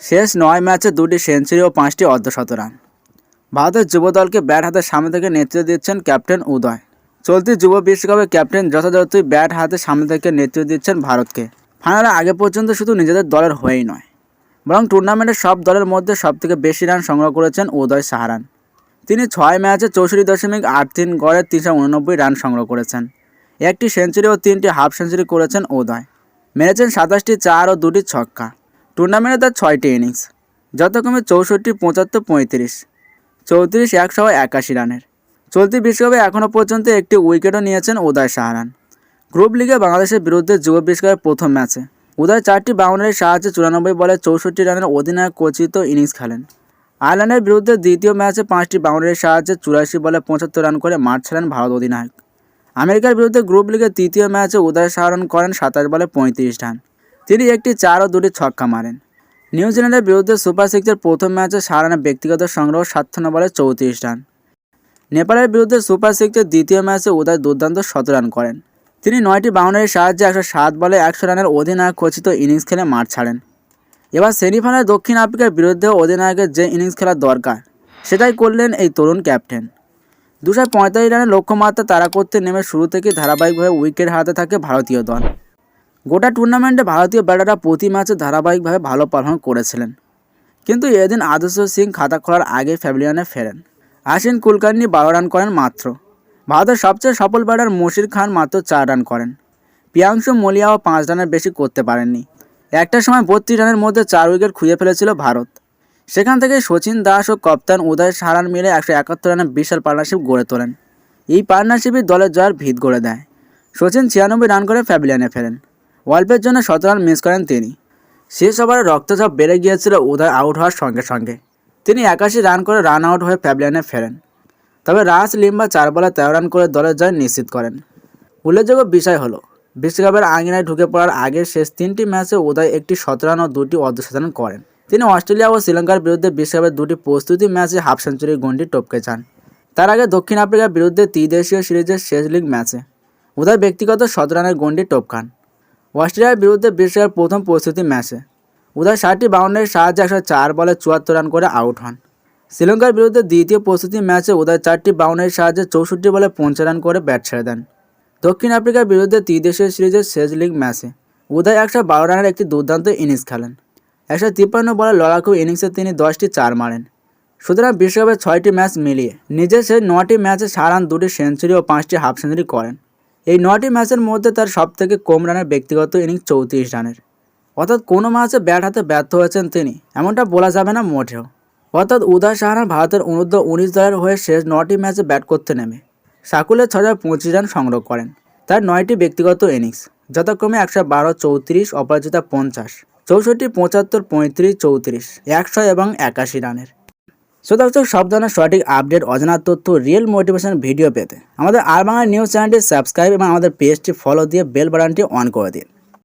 শেষ ৯ ম্যাচে ২টি সেঞ্চুরি ও ৫টি অর্ধশত রান। ভারতের যুব দলকে ব্যাট হাতে সামনে থেকে নেতৃত্ব দিচ্ছেন ক্যাপ্টেন উদয়। চলতি যুব বিশ্বকাপে ক্যাপ্টেন যথাযথই ব্যাট হাতে সামনে থেকে নেতৃত্ব দিচ্ছেন ভারতকে। ফাইনালে আগে পর্যন্ত শুধু নিজেদের দলের হয়েই নয়, বরং টুর্নামেন্টের সব দলের মধ্যে সবথেকে বেশি রান সংগ্রহ করেছেন উদয় সাহারান। তিনি ৬ ম্যাচে ৬৪.৮৩ গড়ে ৩৮৯ রান সংগ্রহ করেছেন। একটি সেঞ্চুরি ও ৩টি হাফ সেঞ্চুরি করেছেন উদয়। মেরেছেন ২৭টি চার ও ২টি ছক্কা। টুর্নামেন্টে তার ৬টি ইনিংস, যথাক্রমে ৬৪, ৭৫, ৩৫, ৩৪, ১০০ ও ৮১ রানের। চলতি বিশ্বকাপে এখনও পর্যন্ত একটি উইকেটও নিয়েছেন উদয় সাহারান। গ্রুপ লিগে বাংলাদেশের বিরুদ্ধে যুব বিশ্বকাপের প্রথম ম্যাচে উদয় ৪টি বাউন্ডারির সাহায্যে ৯৪ বলে ৬৪ রানের অধিনায়ক কচিত ইনিংস খেলেন। আয়ারল্যান্ডের বিরুদ্ধে দ্বিতীয় ম্যাচে ৫টি বাউন্ডারির সাহায্যে ৮৪ বলে ৭৫ রান করে মাঠ ছাড়েন ভারত অধিনায়ক। আমেরিকার বিরুদ্ধে গ্রুপ লিগের তৃতীয় ম্যাচে উদয় সাহারান করেন ২৭ বলে ৩৫ রান। তিনি একটি চার ও ২টি ছক্কা মারেন। নিউজিল্যান্ডের বিরুদ্ধে সুপার সিক্সের প্রথম ম্যাচে সাহারানের ব্যক্তিগত সংগ্রহ ৫৭ বলে ৩৪ রান। নেপালের বিরুদ্ধে সুপার সিক্সের দ্বিতীয় ম্যাচে উদয় দুর্দান্ত ১৭ রান করেন। তিনি ৯টি বাউন্ডারির সাহায্যে ১০৭ বলে ১০০ রানের অধিনায়ক খচিত ইনিংস খেলে মাঠ ছাড়েন। এবার সেমিফাইনালে দক্ষিণ আফ্রিকার বিরুদ্ধেও অধিনায়কের যে ইনিংস খেলার দরকার সেটাই করলেন এই তরুণ ক্যাপ্টেন। ২৪৫ রানের লক্ষ্যমাত্রা তাড়া করতে নেমে শুরু থেকেই ধারাবাহিকভাবে উইকেট হারাতে থাকে ভারতীয় দল। গোটা টুর্নামেন্টে ভারতীয় ব্যাটাররা প্রতি ম্যাচে ধারাবাহিকভাবে ভালো পারফর্ম করেছিলেন, কিন্তু এদিন আদর্শ সিং খাতা খোলার আগেই প্যাভিলিয়নে ফেরেন। আশিন কুলকার্নি ১২ রান করেন মাত্র। ভারতের সবচেয়ে সফল ব্যাটার মশির খান মাত্র ৪ রান করেন। প্রিয়াংশু মলিয়াও ৫ রানের বেশি করতে পারেননি। একটা সময় ৩২ রানের মধ্যে ৪ উইকেট খুঁজে ফেলেছিল ভারত। সেখান থেকে সচিন দাস ও কপ্তান উদয় সাহারান মিলে ১৭১ রানের বিশাল পার্টনারশিপ গড়ে তোলেন। এই পার্টনারশিপই দলের জয়ের ভিত গড়ে দেয়। সচিন ৯৬ রান করে প্যাভিলিয়নে ফেরেন। অল্পের জন্য ১৭ রান মিস করেন তিনি। শেষ ওভারে রক্তচাপ বেড়ে গিয়েছিল উদয় আউট হওয়ার সঙ্গে সঙ্গে। তিনি ৮১ রান করে রান আউট হয়ে প্যাভিলিয়নে ফেরেন। তবে রাস লিম্বা ৪ বলে ১৩ রান করে দলের জয় নিশ্চিত করেন। উল্লেখযোগ্য বিষয় হলো, বিশ্বকাপের আঙিনায় ঢুকে পড়ার আগে শেষ ৩টি ম্যাচে উদয় একটি ১৭ রান ও ২টি অর্ধশত রান করেন। তিনি অস্ট্রেলিয়া ও শ্রীলঙ্কার বিরুদ্ধে বিশ্বকাপের 2টি প্রস্তুতি ম্যাচে হাফ সেঞ্চুরির গণ্ডি টপকে যান। তার আগে দক্ষিণ আফ্রিকার বিরুদ্ধে ত্রিদেশীয় সিরিজের শেষ লিগ ম্যাচে উদয় ব্যক্তিগত ১৭ রানের গণ্ডি টপকান। অস্ট্রেলিয়ার বিরুদ্ধে বিশ্বকাপের প্রথম প্রস্তুতি ম্যাচে উদয় ৬টি বাউন্ডারির সাহায্যে ১০৪ বলে ৭৪ রান করে আউট হন। শ্রীলঙ্কার বিরুদ্ধে দ্বিতীয় প্রস্তুতি ম্যাচে উদয় ৪টি বাউন্ডারির সাহায্যে ৬৪ বলে ৫০ রান করে ব্যাট ছেড়ে দেন। দক্ষিণ আফ্রিকার বিরুদ্ধে ত্রিদেশীয় সিরিজের শেষ লিগ ম্যাচে উদয় ১১২ রানের একটি দুর্দান্ত ইনিংস খেলেন। ১৫৩ বলে লড়াকু ইনিংসে তিনি ১০টি চার মারেন। সুতরাং বিশ্বকাপের 6টি ম্যাচ মিলিয়ে নিজের সেই 9টি ম্যাচে সাহারান 2টি সেঞ্চুরি ও 5টি হাফ সেঞ্চুরি করেন। এই 9টি ম্যাচের মধ্যে তার সবথেকে কম রানের ব্যক্তিগত ইনিংস ৩৪ রানের। অর্থাৎ কোনো ম্যাচে ব্যাট হাতে ব্যর্থ হয়েছেন তিনি, এমনটা বলা যাবে না মোটেও। অর্থাৎ উদয় সাহারান ভারতের অনূর্ধ্ব-19 দলের হয়ে শেষ 9টি ম্যাচে ব্যাট করতে নেমে সাকুলে ৬০২৫ রান সংগ্রহ করেন। তার 9টি ব্যক্তিগত ইনিংস যথাক্রমে ১১২, ৩৪, অপরাজিতা ৫০, ৬৪, ৭৫, ৩৫, ৩৪, ১০০ এবং ৮১ রানের। দর্শক, সব ধরনের সঠিক আপডেট, অজানা তথ্য, রিয়েল মোটিভেশন ভিডিও পেতে আমাদের আর বাংলা নিউজ চ্যানেলটি সাবস্ক্রাইব এবং আমাদের পেজটি ফলো দিয়ে বেল বাটনটি অন করে দিন।